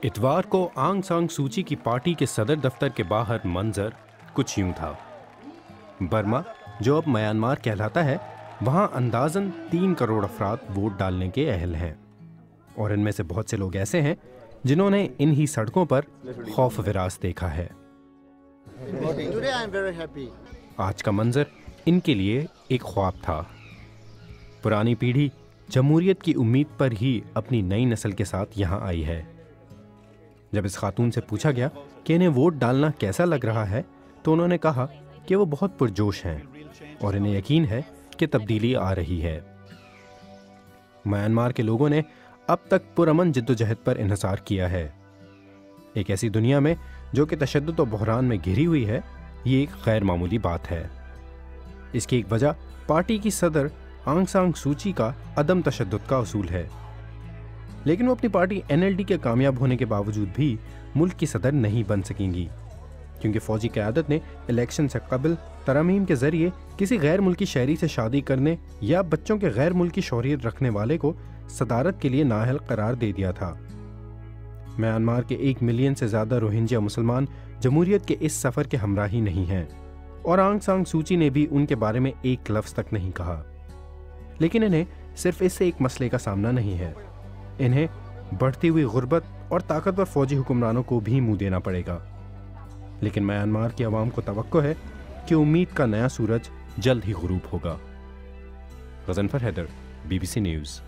इतवार को आंग सान सूची की पार्टी के सदर दफ्तर के बाहर मंजर कुछ यूं था। बर्मा, जो अब म्यांमार कहलाता है, वहां अंदाजन 3 करोड़ अफराद वोट डालने के अहल हैं, और इनमें से बहुत से लोग ऐसे हैं जिन्होंने इन्हीं सड़कों पर खौफ विरास देखा है। आज का मंजर इनके लिए एक ख्वाब था। पुरानी पीढ़ी जमहूरियत की उम्मीद पर ही अपनी नई नस्ल के साथ यहाँ आई है। जब इस खातून से पूछा गया कि इन्हें वोट डालना कैसा लग रहा है, तो उन्होंने कहा कि वो बहुत पुरजोश हैं और इन्हें यकीन है कि तब्दीली आ रही है। म्यांमार के लोगों ने अब तक पुरअमन जिद्दोजहद पर इन्हिसार किया है। एक ऐसी दुनिया में जो कि तशद्दुद और बहरान में घिरी हुई है, ये एक गैर मामूली बात है। इसकी एक वजह पार्टी की सदर आंग सान सूची का अदम तशद्दुद का उसूल है, लेकिन वो अपनी पार्टी NLD के कामयाब होने के बावजूद भी मुल्क की सदर नहीं बन सकेंगी, क्योंकि फौजी क़यादत ने इलेक्शन से कबल तरमीम के जरिए किसी गैर मुल्की शहरी से शादी करने या बच्चों के गैर मुल्की शौहरियत रखने वाले को सदारत के लिए नाअहल करार दे दिया था। म्यांमार के 1 मिलियन से ज़्यादा रोहिंग्या मुसलमान जमहूरियत के इस सफ़र के हमराही नहीं हैं, और आंग सान सूची ने भी उनके बारे में एक लफ्ज़ तक नहीं कहा। लेकिन इन्हें सिर्फ इससे एक मसले का सामना नहीं है, इन्हें बढ़ती हुई गुर्बत और ताकतवर फौजी हुक्मरानों को भी मुंह देना पड़ेगा। लेकिन म्यांमार की आवाम को तवक्को है कि उम्मीद का नया सूरज जल्द ही गुरूब होगा। Ghazanfar Haider, BBC news.